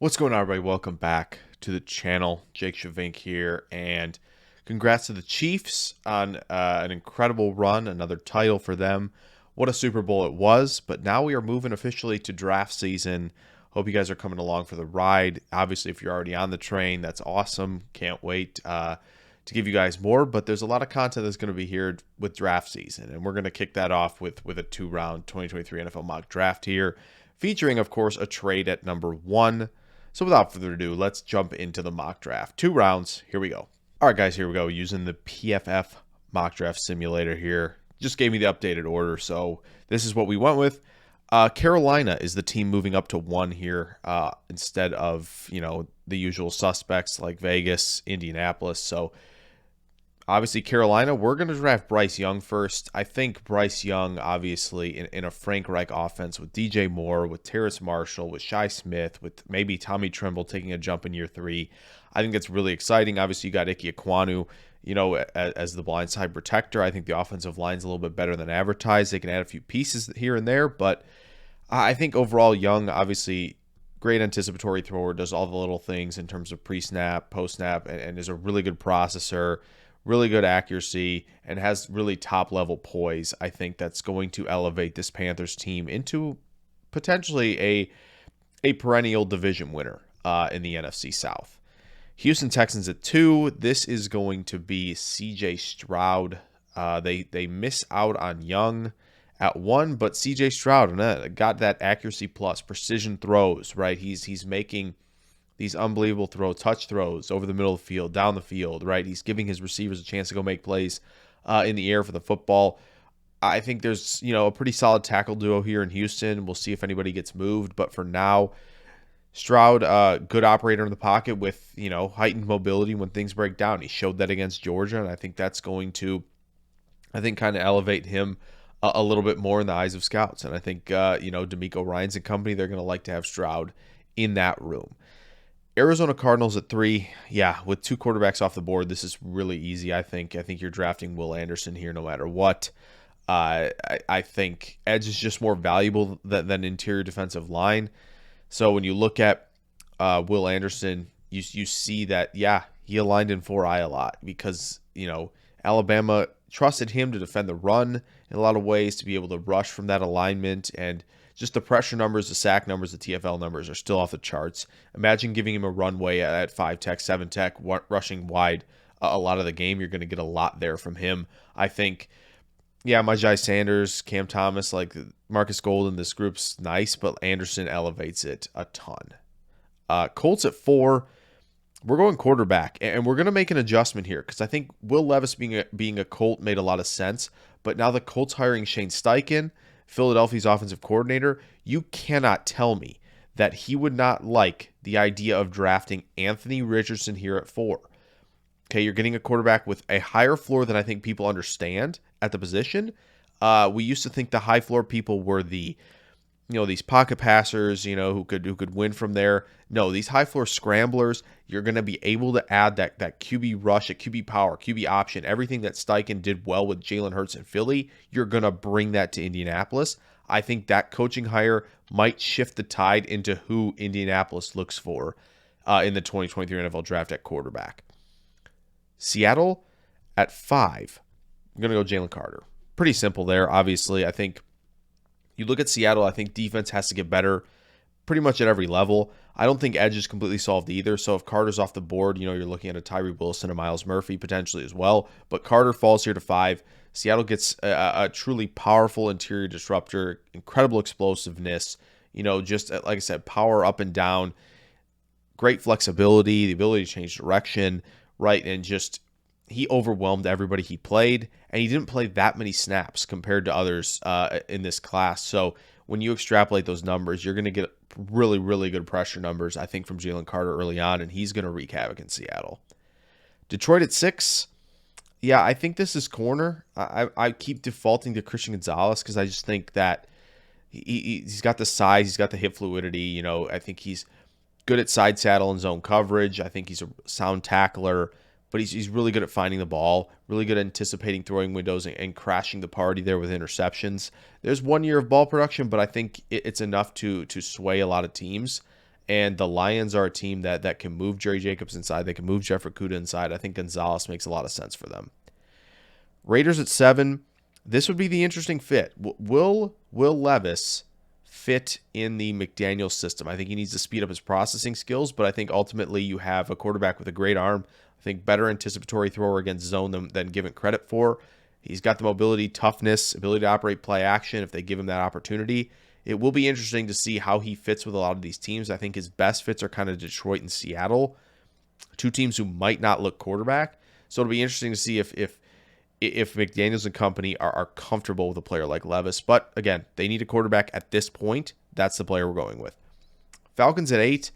What's going on, everybody? Welcome back to the channel. Jake Shavink here, and congrats to the Chiefs on an incredible run, another title for them. What a Super Bowl it was, but now we are moving officially to draft season. Hope you guys are coming along for the ride. Obviously, if you're already on the train, that's awesome. Can't wait to give you guys more, but there's a lot of content that's going to be here with draft season, and we're going to kick that off with a two-round 2023 NFL mock draft here, featuring, of course, a trade at number 1. So without further ado, let's jump into the mock draft. 2 rounds. Here we go. All right, guys, here we go. Using the PFF mock draft simulator here. Just gave me the updated order, so this is what we went with. Carolina is the team moving up to 1 here instead of, the usual suspects like Vegas, Indianapolis. So obviously, Carolina, we're going to draft Bryce Young first. I think Bryce Young, obviously, in a Frank Reich offense with DJ Moore, with Terrace Marshall, with Shi Smith, with maybe Tommy Tremble taking a jump in year 3. I think that's really exciting. Obviously, you got Ike Ekwonu, as the blindside protector. I think the offensive line's a little bit better than advertised. They can add a few pieces here and there, but I think overall, Young, obviously, great anticipatory thrower, does all the little things in terms of pre-snap, post-snap, and is a really good processor. Really good accuracy, and has really top-level poise. I think that's going to elevate this Panthers team into potentially a perennial division winner in the NFC South. Houston Texans at 2. This is going to be C.J. Stroud. They miss out on Young at 1, but C.J. Stroud got that accuracy plus precision throws, right? He's making these unbelievable touch throws over the middle of the field, down the field, right? He's giving his receivers a chance to go make plays in the air for the football. I think there's, a pretty solid tackle duo here in Houston. We'll see if anybody gets moved, but for now, Stroud, good operator in the pocket with, heightened mobility when things break down. He showed that against Georgia, and I think that's going to, kind of elevate him a little bit more in the eyes of scouts. And I think, D'Amico Ryans and company, they're going to like to have Stroud in that room. Arizona Cardinals at 3. Yeah, with 2 quarterbacks off the board, this is really easy, I think. I think you're drafting Will Anderson here no matter what. I think edge is just more valuable than interior defensive line. So when you look at Will Anderson, you see that, he aligned in 4-eye a lot because, Alabama trusted him to defend the run in a lot of ways, to be able to rush from that alignment, and just the pressure numbers, the sack numbers, the TFL numbers are still off the charts. Imagine giving him a runway at 5-tech, 7-tech, rushing wide a lot of the game. You're going to get a lot there from him. I think, Myjai Sanders, Cam Thomas, like Marcus Golden, this group's nice, but Anderson elevates it a ton. Colts at 4. We're going quarterback, and we're going to make an adjustment here because I think Will Levis being a Colt made a lot of sense, but now the Colts hiring Shane Steichen, Philadelphia's offensive coordinator, you cannot tell me that he would not like the idea of drafting Anthony Richardson here at 4. Okay, you're getting a quarterback with a higher floor than I think people understand at the position. We used to think the high floor people were the, these pocket passers, who could win from there. No, these high floor scramblers, you're going to be able to add that QB rush, a QB power, QB option, everything that Steichen did well with Jalen Hurts in Philly. You're going to bring that to Indianapolis. I think that coaching hire might shift the tide into who Indianapolis looks for in the 2023 NFL Draft at quarterback. Seattle at 5. I'm going to go Jalen Carter. Pretty simple there. Obviously, I think you look at Seattle, I think defense has to get better pretty much at every level. I don't think edge is completely solved either. So if Carter's off the board, you're looking at a Tyree Wilson and Miles Murphy potentially as well. But Carter falls here to 5. Seattle gets a truly powerful interior disruptor, incredible explosiveness, just like I said, power up and down, great flexibility, the ability to change direction, right? And just he overwhelmed everybody he played, and he didn't play that many snaps compared to others in this class. So when you extrapolate those numbers, you're going to get really, really good pressure numbers, I think, from Jalen Carter early on, and he's going to wreak havoc in Seattle. Detroit at 6. Yeah, I think this is corner. I keep defaulting to Christian Gonzalez because I just think that he's got the size, he's got the hip fluidity. I think he's good at side saddle and zone coverage. I think he's a sound tackler, but he's really good at finding the ball, really good at anticipating throwing windows and crashing the party there with interceptions. There's 1 year of ball production, but I think it's enough to sway a lot of teams. And the Lions are a team that can move Jerry Jacobs inside. They can move Jeff Okudah inside. I think Gonzalez makes a lot of sense for them. Raiders at 7. This would be the interesting fit. Will Levis fit in the McDaniels system? I think he needs to speed up his processing skills, but I think ultimately you have a quarterback with a great arm. I think better anticipatory thrower against zone than given credit for. He's got the mobility, toughness, ability to operate play action if they give him that opportunity. It will be interesting to see how he fits with a lot of these teams. I think his best fits are kind of Detroit and Seattle, two teams who might not look quarterback. So it'll be interesting to see if McDaniels and company are comfortable with a player like Levis. But again, they need a quarterback at this point. That's the player we're going with. Falcons at 8.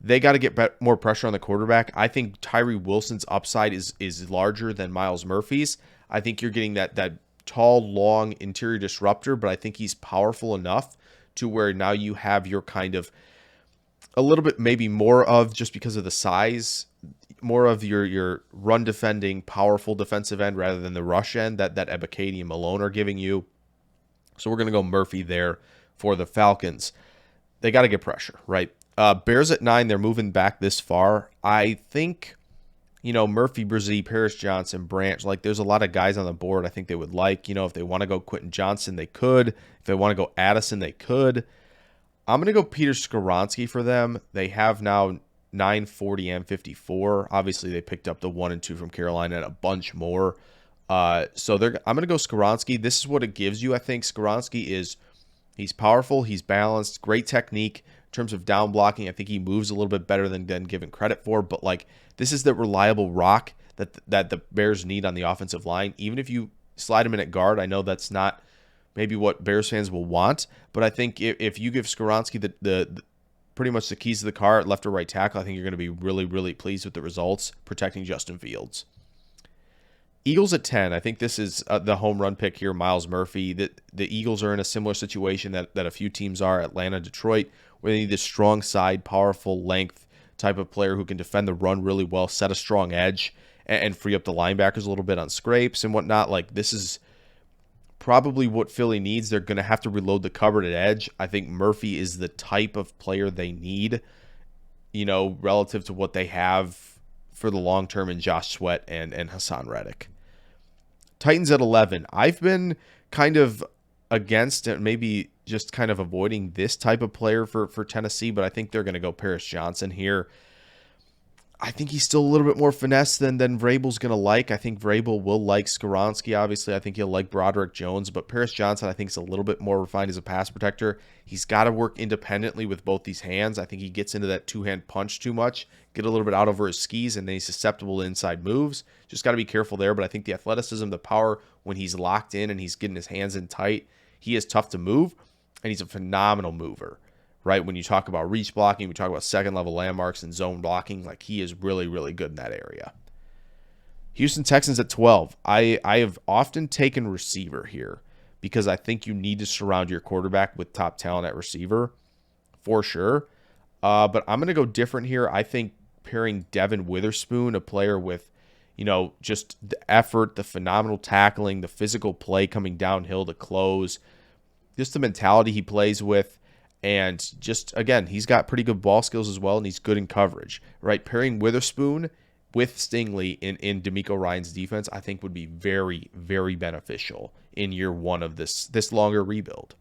They got to get more pressure on the quarterback. I think Tyree Wilson's upside is larger than Myles Murphy's. I think you're getting that tall, long interior disruptor, but I think he's powerful enough to where now you have your kind of a little bit maybe more of, just because of the size, more of your run defending, powerful defensive end rather than the rush end that Ebiketie and Malone are giving you. So we're going to go Murphy there for the Falcons. They got to get pressure, right? Bears at 9, they're moving back this far. I think, Murphy, Brzee, Paris Johnson, Branch, like there's a lot of guys on the board I think they would like. If they want to go Quentin Johnson, they could. If they want to go Addison, they could. I'm going to go Peter Skoronski for them. They have now 940 and 54. Obviously, they picked up the 1 and 2 from Carolina and a bunch more. I'm going to go Skoronski. This is what it gives you, I think. Skoronski he's powerful, he's balanced, great technique. In terms of down blocking, I think he moves a little bit better than given credit for. But this is the reliable rock that the Bears need on the offensive line. Even if you slide him in at guard, I know that's not maybe what Bears fans will want. But I think if you give Skoronski the pretty much the keys to the car at left or right tackle, I think you're going to be really, really pleased with the results protecting Justin Fields. Eagles at 10. I think this is the home run pick here, Myles Murphy. The Eagles are in a similar situation that a few teams are, Atlanta, Detroit, where they need this strong side, powerful length type of player who can defend the run really well, set a strong edge, and free up the linebackers a little bit on scrapes and whatnot. This is probably what Philly needs. They're going to have to reload the cupboard at edge. I think Murphy is the type of player they need, relative to what they have for the long term in Josh Sweat and Hassan Reddick. Titans at 11. I've been kind of against and maybe just kind of avoiding this type of player for Tennessee, but I think they're going to go Paris Johnson here. I think he's still a little bit more finesse than Vrabel's going to like. I think Vrabel will like Skoronski, obviously. I think he'll like Broderick Jones, but Paris Johnson I think is a little bit more refined as a pass protector. He's got to work independently with both these hands. I think he gets into that two-hand punch too much, get a little bit out over his skis, and then he's susceptible to inside moves. Just got to be careful there, but I think the athleticism, the power, when he's locked in and he's getting his hands in tight, he is tough to move, and he's a phenomenal mover. Right, when you talk about reach blocking, we talk about second-level landmarks and zone blocking, he is really, really good in that area. Houston Texans at 12. I have often taken receiver here because I think you need to surround your quarterback with top talent at receiver, for sure. But I'm going to go different here. I think pairing Devin Witherspoon, a player with, just the effort, the phenomenal tackling, the physical play coming downhill to close, just the mentality he plays with, and just, again, he's got pretty good ball skills as well, and he's good in coverage, right? Pairing Witherspoon with Stingley in DeMeco Ryans' defense, I think would be very, very beneficial in year one of this longer rebuild.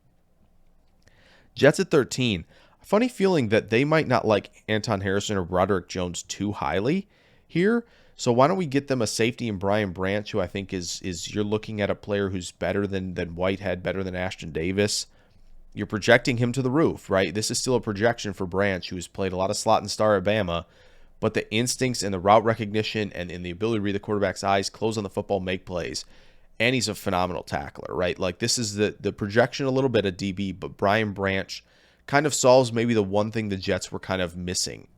Jets at 13. A funny feeling that they might not like Anton Harrison or Broderick Jones too highly here. So why don't we get them a safety in Brian Branch, who I think is you're looking at a player who's better than Whitehead, better than Ashton Davis. You're projecting him to the roof, right? This is still a projection for Branch, who has played a lot of slot and star at Bama, but the instincts and the route recognition and the ability to read the quarterback's eyes, close on the football, make plays, and he's a phenomenal tackler, right? This is the projection a little bit at DB, but Brian Branch kind of solves maybe the one thing the Jets were kind of missing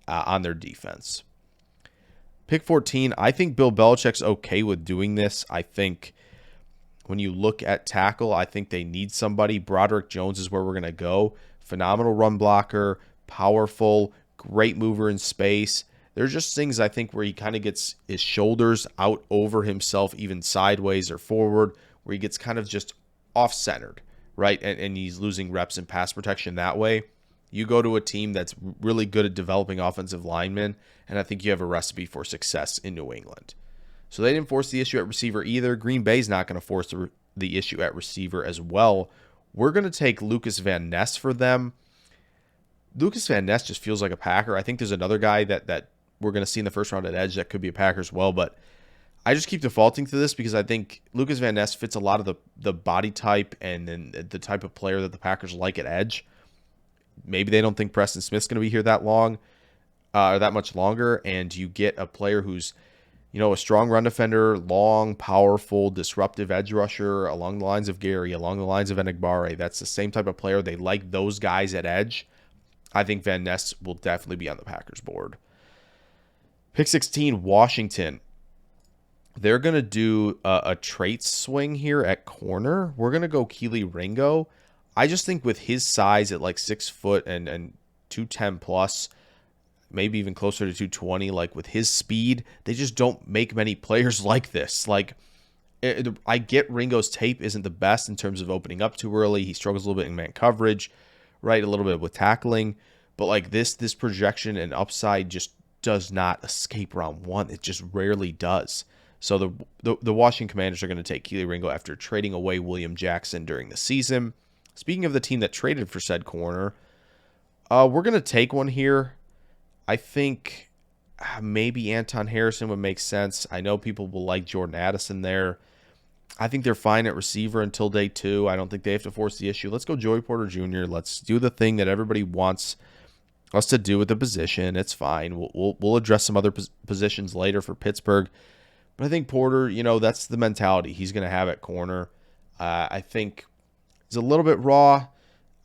on their defense. Pick 14, I think Bill Belichick's okay with doing this. I think when you look at tackle, I think they need somebody. Broderick Jones is where we're going to go. Phenomenal run blocker, powerful, great mover in space. There's just things I think where he kind of gets his shoulders out over himself, even sideways or forward, where he gets kind of just off-centered, right? And he's losing reps in pass protection that way. You go to a team that's really good at developing offensive linemen, and I think you have a recipe for success in New England. So they didn't force the issue at receiver either. Green Bay's not going to force the issue at receiver as well. We're going to take Lucas Van Ness for them. Lucas Van Ness just feels like a Packer. I think there's another guy that we're going to see in the first round at edge that could be a Packer as well, but I just keep defaulting to this because I think Lucas Van Ness fits a lot of the body type and then the type of player that the Packers like at edge. Maybe they don't think Preston Smith's going to be here that long or that much longer, and you get a player who's a strong run defender, long, powerful, disruptive edge rusher along the lines of Gary, along the lines of Enigbare. That's the same type of player. They like those guys at edge. I think Van Ness will definitely be on the Packers board. Pick 16, Washington. They're going to do a trait swing here at corner. We're going to go Keely Ringo. I just think with his size at like 6 foot and 210 plus, maybe even closer to 220, like with his speed, they just don't make many players like this. Like, I get Ringo's tape isn't the best in terms of opening up too early. He struggles a little bit in man coverage, right? A little bit with tackling. But like this projection and upside just does not escape round one. It just rarely does. So the Washington Commanders are going to take Keely Ringo after trading away William Jackson during the season. Speaking of the team that traded for said corner, we're going to take one here. I think maybe Anton Harrison would make sense. I know people will like Jordan Addison there. I think they're fine at receiver until day 2. I don't think they have to force the issue. Let's go Joey Porter Jr. Let's do the thing that everybody wants us to do with the position. It's fine. We'll address some other positions later for Pittsburgh. But I think Porter, that's the mentality he's going to have at corner. I think he's a little bit raw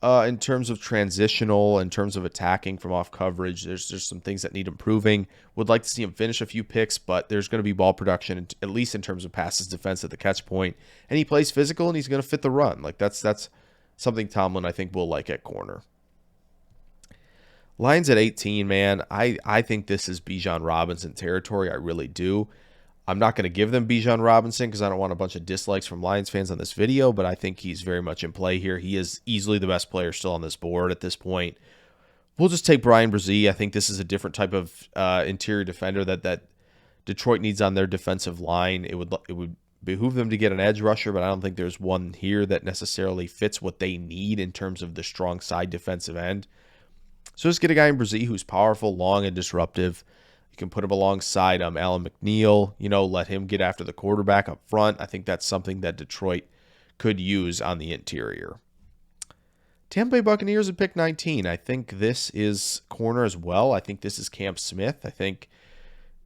in terms of transitional, in terms of attacking from off coverage. There's some things that need improving. Would like to see him finish a few picks, but there's going to be ball production, at least in terms of passes defense at the catch point. And he plays physical, and he's going to fit the run. Like that's something Tomlin, I think, will like at corner. Lions at 18, man. I think this is Bijan Robinson territory. I really do. I'm not going to give them Bijan Robinson because I don't want a bunch of dislikes from Lions fans on this video, but I think he's very much in play here. He is easily the best player still on this board at this point. We'll just take Brian Brzee. I think this is a different type of interior defender that Detroit needs on their defensive line. It would behoove them to get an edge rusher, but I don't think there's one here that necessarily fits what they need in terms of the strong side defensive end. So just get a guy in Brzee who's powerful, long, and disruptive. You can put him alongside Alan McNeil, let him get after the quarterback up front. I think that's something that Detroit could use on the interior. Tampa Bay Buccaneers at pick 19. I think this is corner as well. I think this is Cam Smith. I think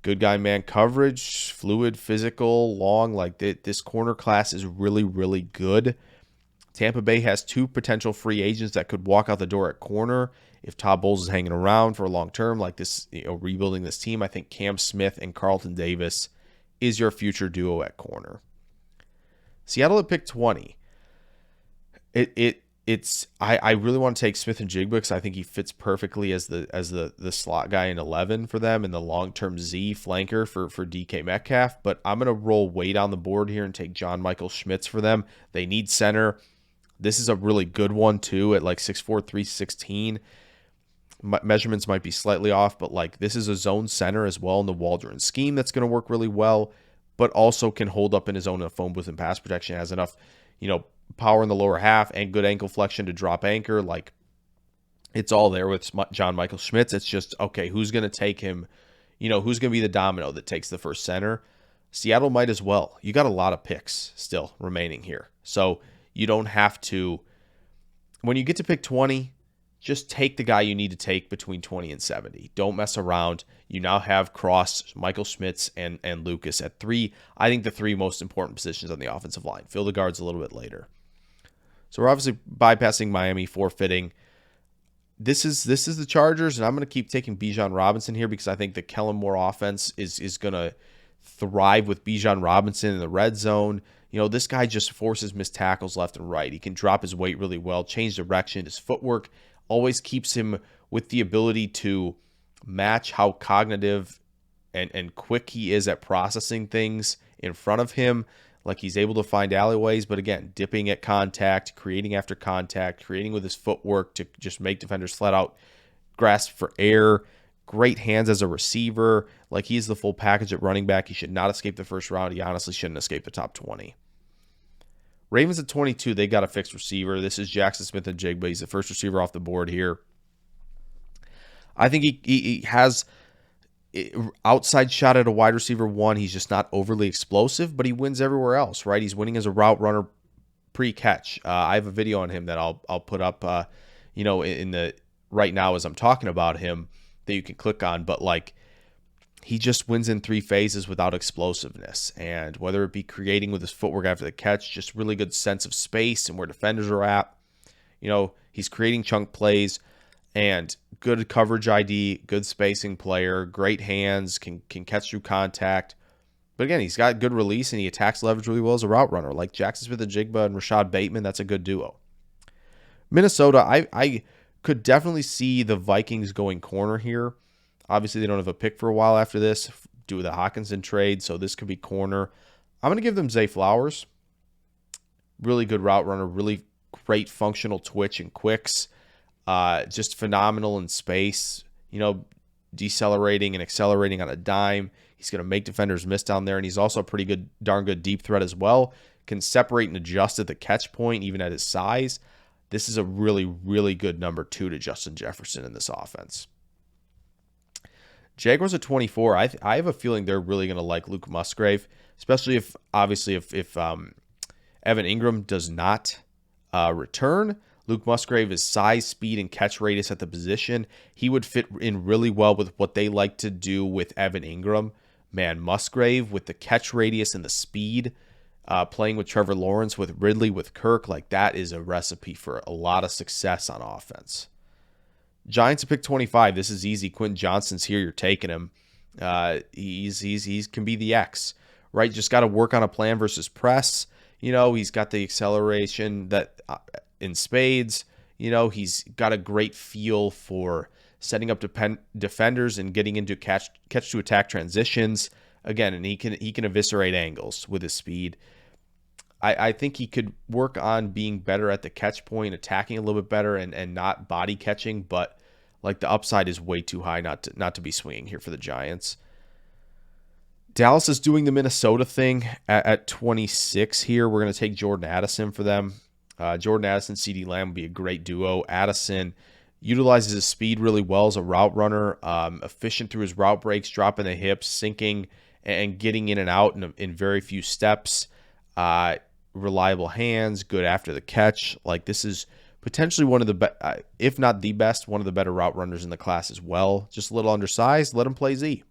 good guy man coverage, fluid, physical, long. Like this corner class is really, really good. Tampa Bay has 2 potential free agents that could walk out the door at corner. If Todd Bowles is hanging around for a long term like this, rebuilding this team, I think Cam Smith and Carlton Davis is your future duo at corner. Seattle at pick 20. I really want to take Smith and Jigba because I think he fits perfectly as the slot guy in 11 for them and the long-term Z flanker for DK Metcalf. But I'm going to roll way down the board here and take John Michael Schmitz for them. They need center. This is a really good one too at like 6'4", 316. Measurements might be slightly off, but like this is a zone center as well in the Waldron scheme that's going to work really well, but also can hold up in his own phone booth and pass protection. Has enough, power in the lower half and good ankle flexion to drop anchor. Like it's all there with John Michael Schmitz. It's just, okay, who's going to take him? Who's going to be the domino that takes the first center? Seattle might as well. You got a lot of picks still remaining here. So you don't have to, when you get to pick 20, just take the guy you need to take between 20 and 70. Don't mess around. You now have Cross, Michael Schmitz, and Lucas at 3. I think the 3 most important positions on the offensive line. Fill the guards a little bit later. So we're obviously bypassing Miami, forfeiting. This is the Chargers, and I'm going to keep taking Bijan Robinson here because I think the Kellen Moore offense is going to thrive with Bijan Robinson in the red zone. This guy just forces missed tackles left and right. He can drop his weight really well, change direction. His footwork always keeps him with the ability to match how cognitive and quick he is at processing things in front of him. Like, he's able to find alleyways, but again, dipping at contact, creating after contact, creating with his footwork to just make defenders flat out grasp for air. Great hands as a receiver. Like, he's the full package at running back. He should not escape the first round. He honestly shouldn't escape the top 20. Ravens at 22, they got a fixed receiver. This is Jackson Smith-Njigba. He's the first receiver off the board here. I think he has outside shot at a wide receiver one. He's just not overly explosive, but he wins everywhere else, right? He's winning as a route runner pre-catch. I have a video on him that I'll put up, in the right now as I'm talking about him that you can click on. But like, he just wins in 3 phases without explosiveness. And whether it be creating with his footwork after the catch, just really good sense of space and where defenders are at. He's creating chunk plays and good coverage ID, good spacing player, great hands, can catch through contact. But again, he's got good release and he attacks leverage really well as a route runner. Like Jackson Smith-Njigba and Rashad Bateman, that's a good duo. Minnesota, I could definitely see the Vikings going corner here. Obviously, they don't have a pick for a while after this due to the Hawkinson trade, so this could be corner. I'm going to give them Zay Flowers. Really good route runner, really great functional twitch and quicks. Just phenomenal in space, decelerating and accelerating on a dime. He's going to make defenders miss down there, and he's also a pretty good, darn good deep threat as well. Can separate and adjust at the catch point, even at his size. This is a really, really good number 2 to Justin Jefferson in this offense. Jaguars at 24. I have a feeling they're really going to like Luke Musgrave, especially if Evan Ingram does not return. Luke Musgrave is size, speed, and catch radius at the position. He would fit in really well with what they like to do with Evan Ingram. Man, Musgrave with the catch radius and the speed, playing with Trevor Lawrence, with Ridley, with Kirk, like that is a recipe for a lot of success on offense. Giants at pick 25. This is easy. Quentin Johnston's here. You're taking him. He's can be the X, right? Just got to work on a plan versus press. He's got the acceleration that in spades. He's got a great feel for setting up defenders and getting into catch to attack transitions. Again, and he can eviscerate angles with his speed. I think he could work on being better at the catch point, attacking a little bit better, and not body catching. But like, the upside is way too high not to be swinging here for the Giants. Dallas is doing the Minnesota thing at 26 here. We're going to take Jordan Addison for them. Jordan Addison, CeeDee Lamb would be a great duo. Addison utilizes his speed really well as a route runner, efficient through his route breaks, dropping the hips, sinking, and getting in and out in very few steps. Reliable hands, good after the catch. Like, this is potentially one of the if not the best, one of the better route runners in the class as well. Just a little undersized. Let him play Z.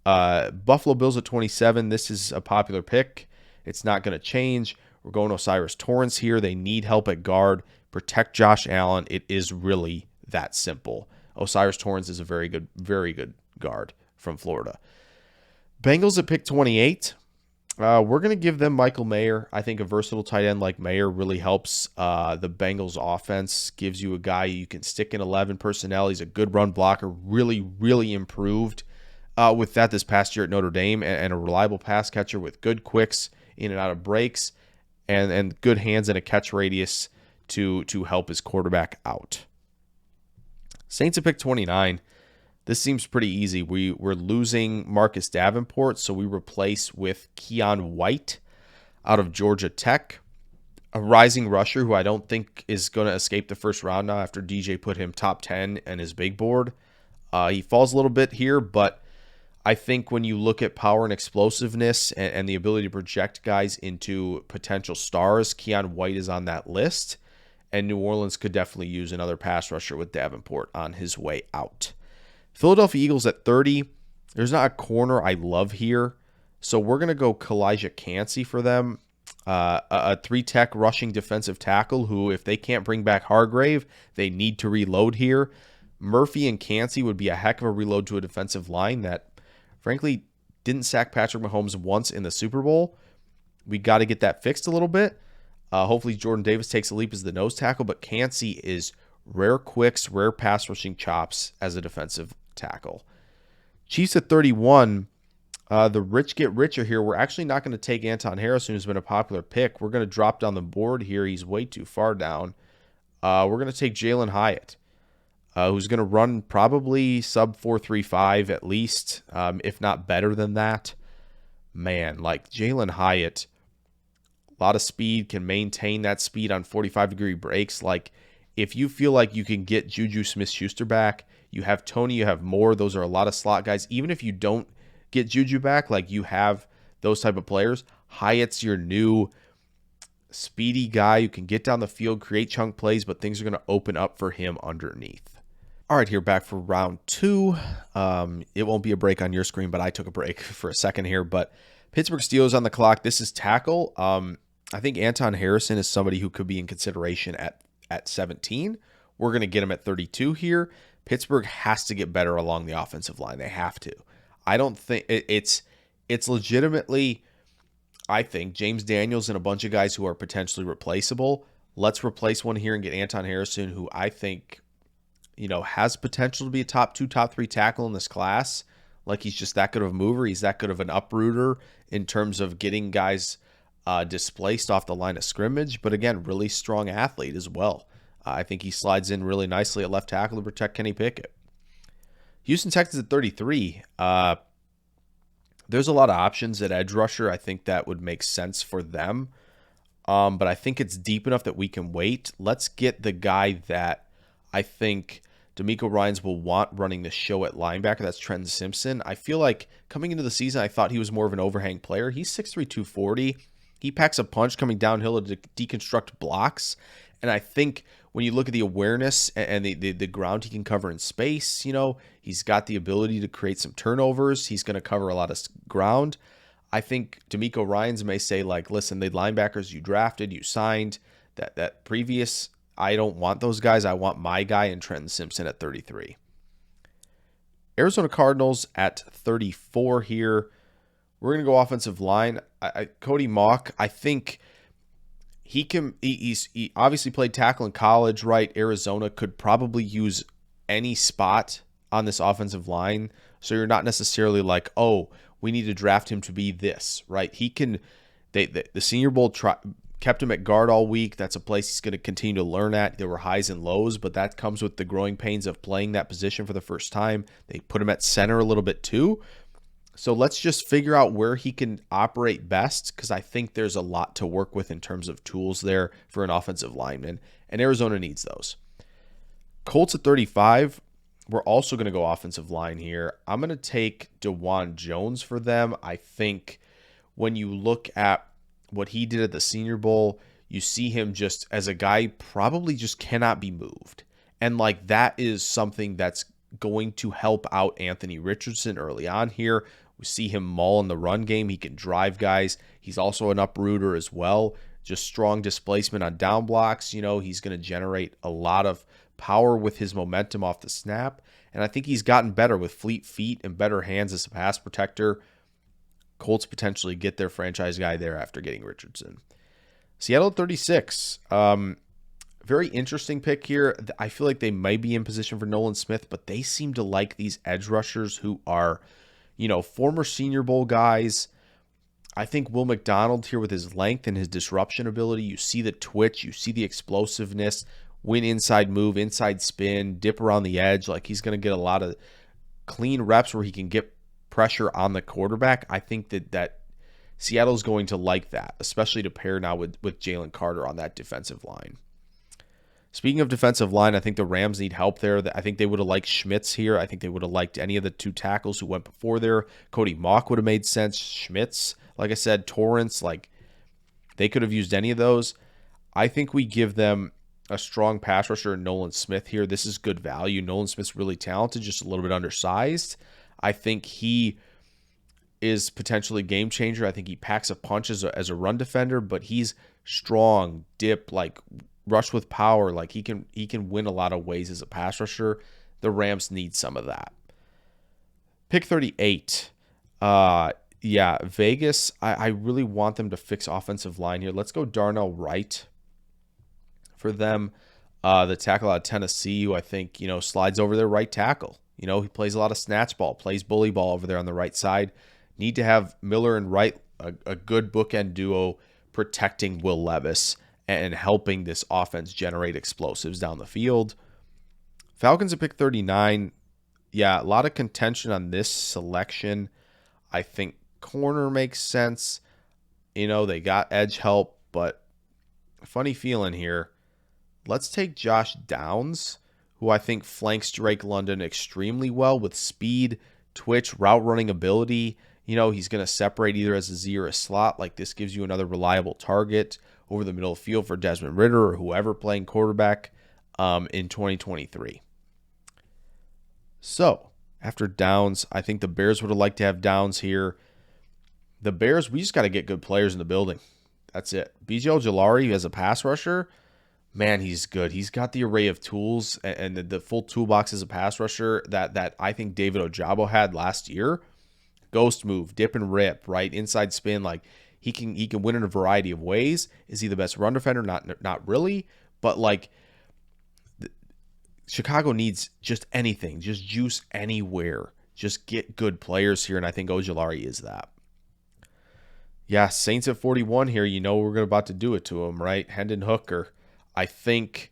Buffalo Bills at 27. This is a popular pick. It's not going to change. We're going Osiris Torrance here. They need help at guard. Protect Josh Allen. It is really that simple. Osiris Torrance is a very good guard from Florida. Bengals at pick 28. We're going to give them Michael Mayer. I think a versatile tight end like Mayer really helps the Bengals offense. Gives you a guy you can stick in 11 personnel. He's a good run blocker. Really, really improved with that this past year at Notre Dame, and a reliable pass catcher with good quicks in and out of breaks, and good hands and a catch radius to help his quarterback out. Saints at pick 29. This seems pretty easy. We're losing Marcus Davenport, so we replace with Keon White out of Georgia Tech, a rising rusher who I don't think is going to escape the first round now after DJ put him top 10 and his big board. He falls a little bit here, but I think when you look at power and explosiveness and the ability to project guys into potential stars, Keon White is on that list, and New Orleans could definitely use another pass rusher with Davenport on his way out. Philadelphia Eagles at 30. There's not a corner I love here, so we're going to go Kalijah Kancey for them. A 3-tech rushing defensive tackle who, if they can't bring back Hargrave, they need to reload here. Murphy and Kancey would be a heck of a reload to a defensive line that, frankly, didn't sack Patrick Mahomes once in the Super Bowl. We got to get that fixed a little bit. Hopefully Jordan Davis takes a leap as the nose tackle, but Kancey is rare quicks, rare pass rushing chops as a defensive tackle. Chiefs at 31. The rich get richer here. We're actually not going to take Anton Harrison, who's been a popular pick. We're going to drop down the board here. He's way too far down. We're going to take Jalen Hyatt, who's going to run probably sub 4.35 at least, if not better than that. Man, like Jalen Hyatt, a lot of speed, can maintain that speed on 45-degree breaks. Like, if you feel like you can get Juju Smith-Schuster back, you have Tony, you have Moore. Those are a lot of slot guys. Even if you don't get Juju back, like you have those type of players, Hyatt's your new speedy guy who can get down the field, create chunk plays, but things are going to open up for him underneath. All right, here back for round 2. It won't be a break on your screen, but I took a break for a second here. But Pittsburgh Steelers on the clock. This is tackle. I think Anton Harrison is somebody who could be in consideration at 17. We're going to get him at 32 here. Pittsburgh has to get better along the offensive line. They have to. I don't think it's legitimately, I think, James Daniels and a bunch of guys who are potentially replaceable. Let's replace one here and get Anton Harrison, who I think, has potential to be a top 2, top 3 tackle in this class. Like, he's just that good of a mover. He's that good of an uprooter in terms of getting guys displaced off the line of scrimmage. But again, really strong athlete as well. I think he slides in really nicely at left tackle to protect Kenny Pickett. Houston Texans at 33. There's a lot of options at edge rusher. I think that would make sense for them. But I think it's deep enough that we can wait. Let's get the guy that I think D'Amico Ryans will want running the show at linebacker. That's Trenton Simpson. I feel like coming into the season, I thought he was more of an overhang player. He's 6'3", 240. He packs a punch coming downhill to deconstruct blocks. And I think when you look at the awareness and the ground he can cover in space, he's got the ability to create some turnovers. He's going to cover a lot of ground. I think D'Amico Ryans may say, like, listen, the linebackers you drafted, you signed, that previous, I don't want those guys. I want my guy in Trenton Simpson at 33. Arizona Cardinals at 34 here. We're going to go offensive line. Cody Mauch, I think he obviously played tackle in college, right? Arizona could probably use any spot on this offensive line. So you're not necessarily like, oh, we need to draft him to be this, right? He can, the Senior Bowl kept him at guard all week. That's a place he's going to continue to learn at. There were highs and lows, but that comes with the growing pains of playing that position for the first time. They put him at center a little bit too. So let's just figure out where he can operate best, because I think there's a lot to work with in terms of tools there for an offensive lineman, and Arizona needs those. Colts at 35. We're also going to go offensive line here. I'm going to take DeJuan Jones for them. I think when you look at what he did at the Senior Bowl, you see him just as a guy probably just cannot be moved. And like, that is something that's going to help out Anthony Richardson early on here. We see him maul in the run game. He can drive guys. He's also an uprooter as well. Just strong displacement on down blocks. He's going to generate a lot of power with his momentum off the snap. And I think he's gotten better with fleet feet and better hands as a pass protector. Colts potentially get their franchise guy there after getting Richardson. Seattle at 36. Very interesting pick here. I feel like they might be in position for Nolan Smith, but they seem to like these edge rushers who are, former Senior Bowl guys. I think Will McDonald here with his length and his disruption ability, you see the twitch, you see the explosiveness, win inside move, inside spin, dip around the edge. Like, he's going to get a lot of clean reps where he can get pressure on the quarterback. I think that Seattle's going to like that, especially to pair now with Jalen Carter on that defensive line. Speaking of defensive line, I think the Rams need help there. I think they would have liked Schmitz here. I think they would have liked any of the 2 tackles who went before there. Cody Mauch would have made sense. Schmitz, like I said, Torrance, like, they could have used any of those. I think we give them a strong pass rusher in Nolan Smith here. This is good value. Nolan Smith's really talented, just a little bit undersized. I think he is potentially game changer. I think he packs a punch as a run defender, but he's strong, dip, like, rush with power. Like, he can win a lot of ways as a pass rusher. The Rams need some of that. Pick 38. Vegas, I really want them to fix offensive line here. Let's go Darnell Wright for them. The tackle out of Tennessee, who I think, slides over their right tackle. He plays a lot of snatch ball, plays bully ball over there on the right side. Need to have Miller and Wright, a good bookend duo, protecting Will Levis and helping this offense generate explosives down the field. Falcons at pick 39. Yeah, a lot of contention on this selection. I think corner makes sense. They got edge help, but funny feeling here. Let's take Josh Downs, who I think flanks Drake London extremely well with speed, twitch, route running ability. He's going to separate either as a Z or a slot. Like, this gives you another reliable target over the middle of the field for Desmond Ridder or whoever playing quarterback in 2023. So, after Downs, I think the Bears would have liked to have Downs here. The Bears, we just got to get good players in the building. That's it. BJ Ojulari as a pass rusher, man, he's good. He's got the array of tools and the full toolbox as a pass rusher that I think David Ojabo had last year. Ghost move, dip and rip, right? Inside spin, like he can win in a variety of ways. Is he the best run defender? Not really, but like Chicago needs just anything, just juice anywhere. Just get good players here, and I think Ojulari is that. Yeah, Saints at 41 here. We're about to do it to him, right? Hendon Hooker. I think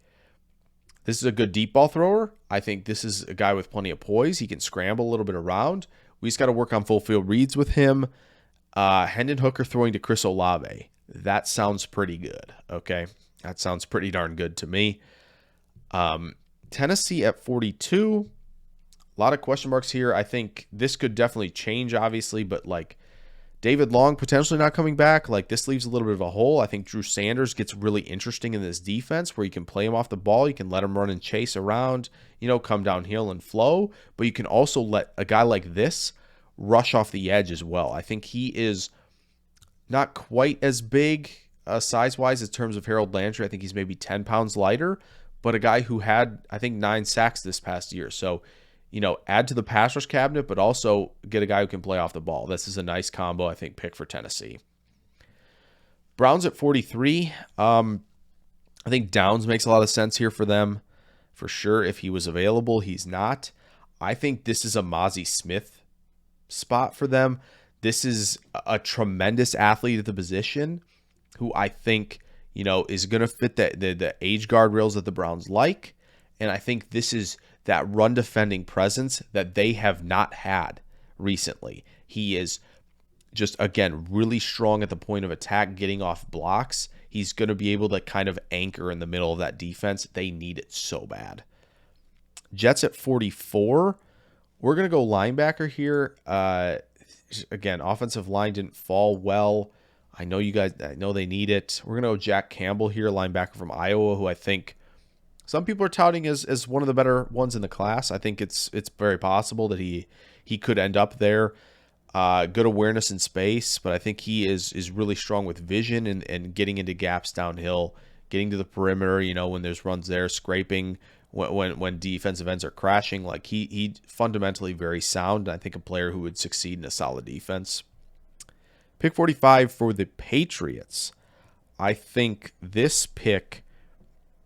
this is a good deep ball thrower. I think this is a guy with plenty of poise. He can scramble a little bit around. We just got to work on full field reads with him. Hendon Hooker throwing to Chris Olave. That sounds pretty good, okay? That sounds pretty darn good to me. Tennessee at 42. A lot of question marks here. I think this could definitely change, obviously, but like David Long potentially not coming back. Like, this leaves a little bit of a hole. I think Drew Sanders gets really interesting in this defense where you can play him off the ball. You can let him run and chase around, come downhill and flow. But you can also let a guy like this rush off the edge as well. I think he is not quite as big size-wise in terms of Harold Landry. I think he's maybe 10 pounds lighter, but a guy who had, I think, 9 sacks this past year. So, add to the pass rush cabinet, but also get a guy who can play off the ball. This is a nice combo, I think, pick for Tennessee. Browns at 43. I think Downs makes a lot of sense here for them, for sure. If he was available, he's not. I think this is a Mozzie Smith spot for them. This is a tremendous athlete at the position who I think, is going to fit the age guardrails that the Browns like. And I think this is that run defending presence that they have not had recently. He is just, again, really strong at the point of attack, getting off blocks. He's going to be able to kind of anchor in the middle of that defense. They need it so bad. Jets at 44. We're going to go linebacker here. Again, offensive line didn't fall well. I know they need it. We're going to go Jack Campbell here, linebacker from Iowa, who I think some people are touting as one of the better ones in the class. I think it's very possible that he could end up there. Good awareness in space, but I think he is really strong with vision and getting into gaps downhill, getting to the perimeter, when there's runs there, scraping when defensive ends are crashing. Like he fundamentally very sound. I think a player who would succeed in a solid defense. Pick 45 for the Patriots. I think this pick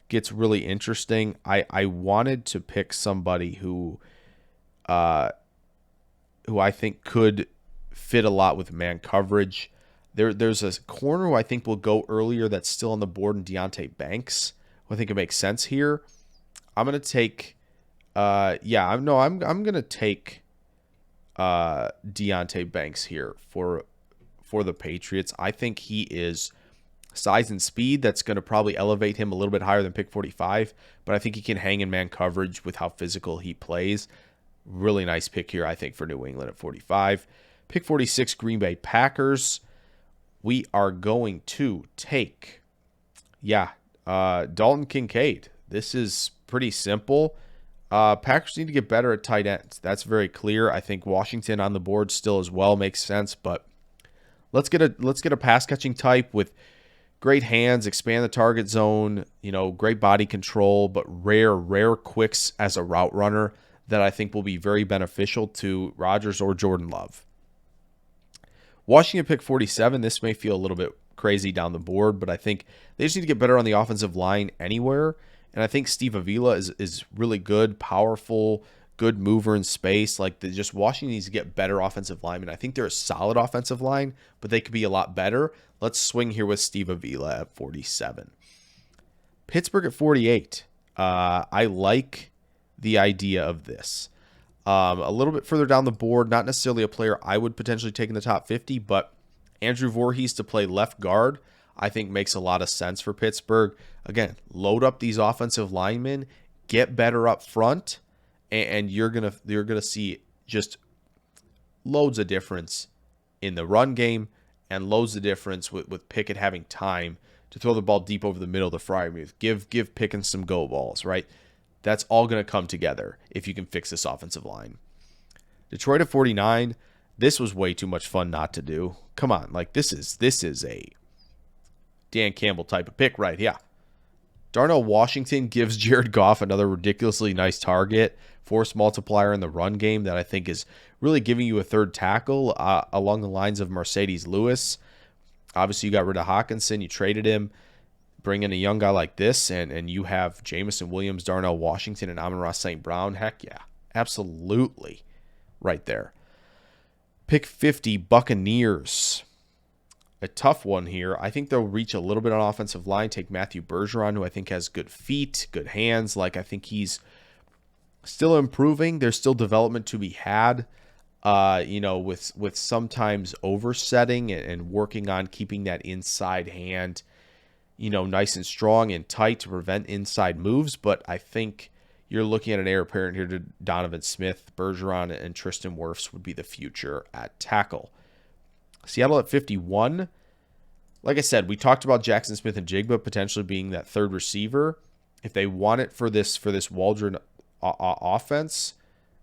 gets really interesting. I wanted to pick somebody who I think could fit a lot with man coverage. There's a corner who I think will go earlier that's still on the board in Deonte Banks, who I think it makes sense here. I'm gonna take I'm gonna take Deonte Banks here for the Patriots. I think he is size and speed that's going to probably elevate him a little bit higher than pick 45, but I think he can hang in man coverage with how physical he plays. Really nice pick here, I think, for New England at 45. Pick 46, Green Bay Packers. We are going to take, Dalton Kincaid. This is pretty simple. Packers need to get better at tight ends. That's very clear. I think Washington on the board still as well makes sense, but let's get a pass catching type with great hands, expand the target zone, great body control, but rare quicks as a route runner that I think will be very beneficial to Rodgers or Jordan Love. Washington pick 47. This may feel a little bit crazy down the board, but I think they just need to get better on the offensive line anywhere. And I think Steve Avila is really good, powerful, good mover in space. Like, just Washington needs to get better offensive linemen. I think they're a solid offensive line, but they could be a lot better. Let's swing here with Steve Avila at 47. Pittsburgh at 48. I like the idea of this. A little bit further down the board, not necessarily a player I would potentially take in the top 50, but Andrew Voorhees to play left guard, I think makes a lot of sense for Pittsburgh. Again, load up these offensive linemen, get better up front, and you're gonna see just loads of difference in the run game and loads of difference with Pickett having time to throw the ball deep over the middle to Freiermuth. Give Pickens some go balls, right? That's all going to come together if you can fix this offensive line. Detroit at 49. This was way too much fun not to do. Come on, like this is a Dan Campbell type of pick, right? Yeah. Darnell Washington gives Jared Goff another ridiculously nice target, force multiplier in the run game that I think is really giving you a third tackle along the lines of Mercedes Lewis. Obviously, you got rid of Hawkinson. You traded him. Bring in a young guy like this, and you have Jamison Williams, Darnell Washington, and Amon-Ra St. Brown. Heck yeah. Absolutely. Right there. Pick 50, Buccaneers. A tough one here. I think they'll reach a little bit on offensive line. Take Matthew Bergeron, who I think has good feet, good hands. Like, I think he's still improving. There's still development to be had. With sometimes oversetting and working on keeping that inside hand, nice and strong and tight to prevent inside moves. But I think you're looking at an heir apparent here to Donovan Smith. Bergeron and Tristan Wirfs would be the future at tackle. Seattle at 51. Like I said, we talked about Jackson Smith and Jigba potentially being that third receiver. If they want it for this Waldron offense,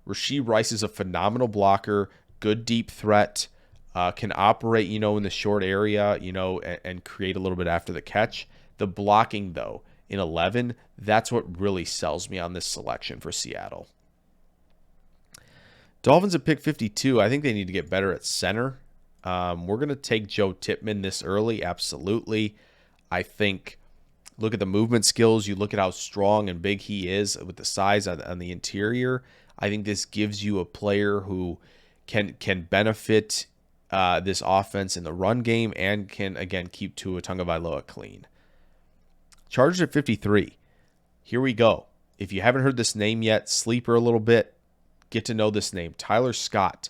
Rashee Rice is a phenomenal blocker, good deep threat, can operate, in the short area, and create a little bit after the catch. The blocking, though, in 11, that's what really sells me on this selection for Seattle. Dolphins at pick 52. I think they need to get better at center. We're going to take Joe Tippmann this early, absolutely. I think, look at the movement skills. You look at how strong and big he is with the size on the interior. I think this gives you a player who can benefit this offense in the run game and can, again, keep Tua Tagovailoa clean. Chargers at 53. Here we go. If you haven't heard this name yet, sleeper a little bit, get to know this name. Tyler Scott,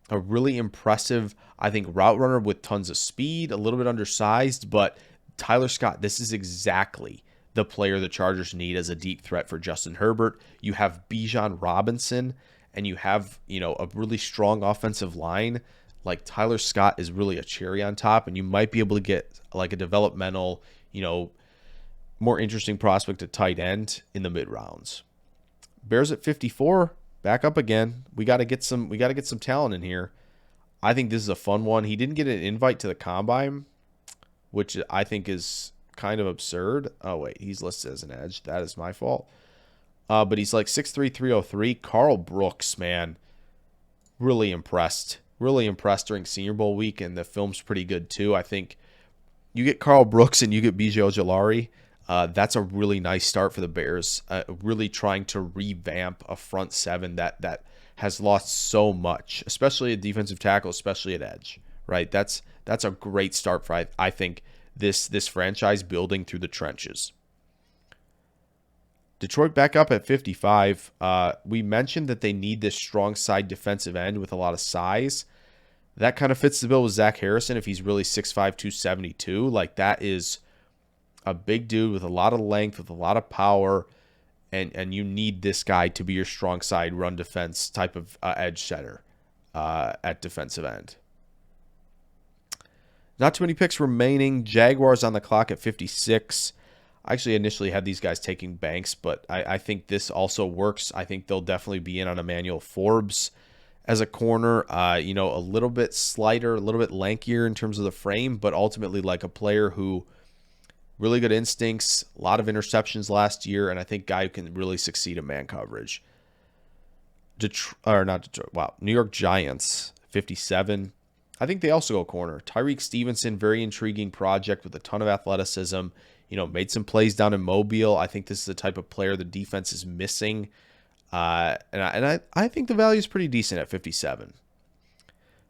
a really impressive, I think, route runner with tons of speed, a little bit undersized, but Tyler Scott, this is exactly the player the Chargers need as a deep threat for Justin Herbert. You have Bijan Robinson, and you have, a really strong offensive line. Like, Tyler Scott is really a cherry on top, and you might be able to get like a developmental, more interesting prospect at tight end in the mid rounds. Bears at 54, back up again. We got to get some talent in here. I think this is a fun one. He didn't get an invite to the combine, which I think is kind of absurd. Oh, wait, he's listed as an edge. That is my fault. But he's like 6'3", 303. Carl Brooks, man, really impressed. Really impressed during Senior Bowl week, and the film's pretty good too. I think you get Carl Brooks and you get B.J. Ojulari. That's a really nice start for the Bears. Really trying to revamp a front seven that has lost so much, especially at defensive tackle, especially at edge. Right? That's a great start for I think this franchise building through the trenches. Detroit back up at 55. We mentioned that they need this strong side defensive end with a lot of size. That kind of fits the bill with Zach Harrison if he's really 6'5", 272. Like, that is a big dude with a lot of length, with a lot of power, and you need this guy to be your strong side run defense type of edge setter at defensive end. Not too many picks remaining. Jaguars on the clock at 56. I actually initially had these guys taking Banks, but I think this also works. I think they'll definitely be in on Emmanuel Forbes as a corner. A little bit slighter, a little bit lankier in terms of the frame, but ultimately like a player who really good instincts, a lot of interceptions last year, and I think guy who can really succeed in man coverage. New York Giants, 57. I think they also go corner. Tyreek Stevenson, very intriguing project with a ton of athleticism. Made some plays down in Mobile. I think this is the type of player the defense is missing. I think the value is pretty decent at 57.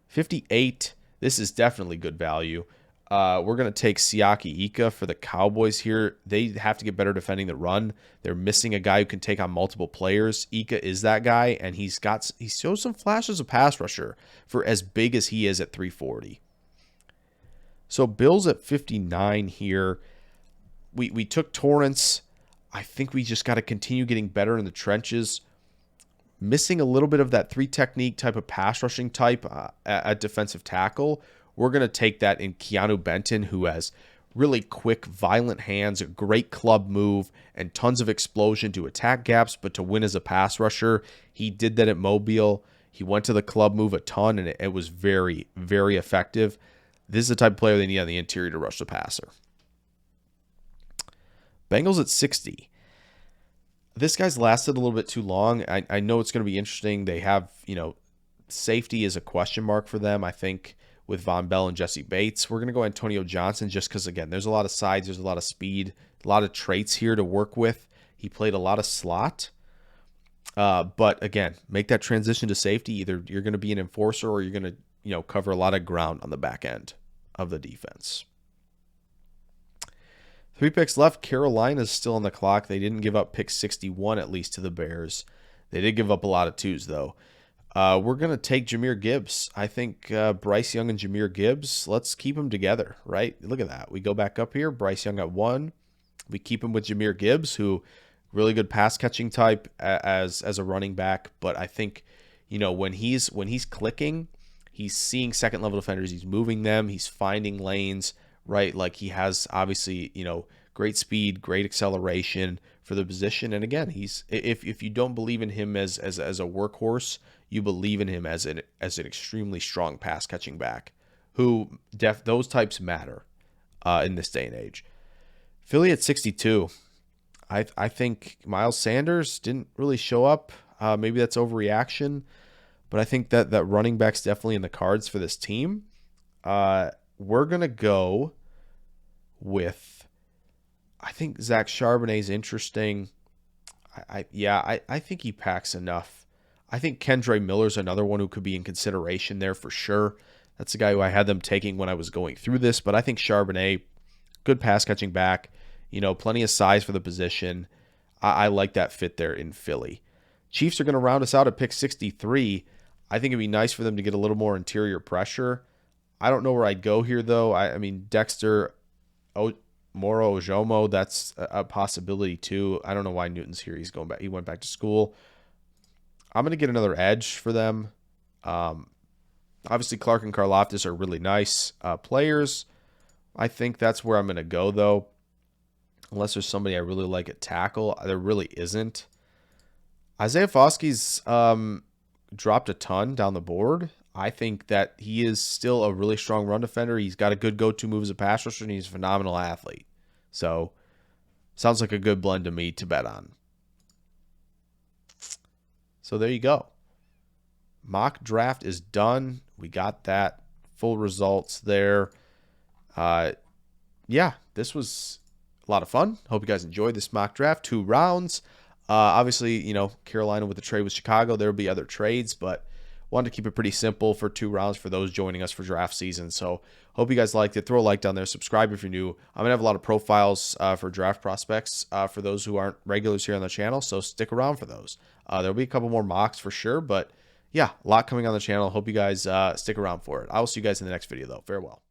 58, this is definitely good value. We're going to take Siaki Ika for the Cowboys here. They have to get better defending the run. They're missing a guy who can take on multiple players. Ika is that guy, and he shows some flashes of pass rusher for as big as he is at 340. So Bills at 59 here. We took Torrance. I think we just got to continue getting better in the trenches. Missing a little bit of that 3 technique type of pass rushing type at defensive tackle. We're going to take that in Keanu Benton, who has really quick, violent hands, a great club move, and tons of explosion to attack gaps, but to win as a pass rusher. He did that at Mobile. He went to the club move a ton, and it was very, very effective. This is the type of player they need on the interior to rush the passer. Bengals at 60. This guy's lasted a little bit too long. I know it's going to be interesting. They have, safety is a question mark for them, I think, with Von Bell and Jesse Bates. We're going to go Antonio Johnson just because, again, there's a lot of sides, there's a lot of speed, a lot of traits here to work with. He played a lot of slot. But, again, make that transition to safety. Either you're going to be an enforcer or you're going to, cover a lot of ground on the back end of the defense. 3 picks left. Carolina's still on the clock. They didn't give up pick 61, at least, to the Bears. They did give up a lot of 2s, though. We're going to take Jahmyr Gibbs. I think Bryce Young and Jahmyr Gibbs, let's keep them together, right? Look at that. We go back up here. Bryce Young at 1. We keep him with Jahmyr Gibbs, who really good pass-catching type as a running back. But I think, when he's clicking, he's seeing second-level defenders. He's moving them. He's finding lanes, right? Like he has, obviously, great speed, great acceleration for the position. And again, if you don't believe in him as a workhorse, you believe in him as an extremely strong pass catching back. Those types matter in this day and age. Philly at 62. I think Miles Sanders didn't really show up. Maybe that's overreaction, but I think that running back's definitely in the cards for this team. We're gonna go with, I think Zach Charbonnet's interesting. I think he packs enough. I think Kendre Miller's another one who could be in consideration there for sure. That's the guy who I had them taking when I was going through this, but I think Charbonnet, good pass catching back, plenty of size for the position. I like that fit there in Philly. Chiefs are going to round us out at pick 63. I think it'd be nice for them to get a little more interior pressure. I don't know where I'd go here, though. I mean, Dexter Moro Ojomo, that's a possibility, too. I don't know why Newton's here. He's going back. He went back to school. I'm going to get another edge for them. Obviously, Clark and Karlaftis are really nice players. I think that's where I'm going to go, though. Unless there's somebody I really like at tackle. There really isn't. Isaiah Foskey's dropped a ton down the board. I think that he is still a really strong run defender. He's got a good go-to move as a pass rusher, and he's a phenomenal athlete. So, sounds like a good blend to me to bet on. So there you go. Mock draft is done. We got that. Full results there. Yeah, this was a lot of fun. Hope you guys enjoyed this mock draft. 2 rounds. Obviously, Carolina with the trade with Chicago, there will be other trades, but wanted to keep it pretty simple for 2 rounds for those joining us for draft season. So hope you guys liked it. Throw a like down there. Subscribe if you're new. I'm going to have a lot of profiles for draft prospects for those who aren't regulars here on the channel, so stick around for those. There'll be a couple more mocks for sure, but yeah, a lot coming on the channel. Hope you guys stick around for it. I will see you guys in the next video, though. Farewell.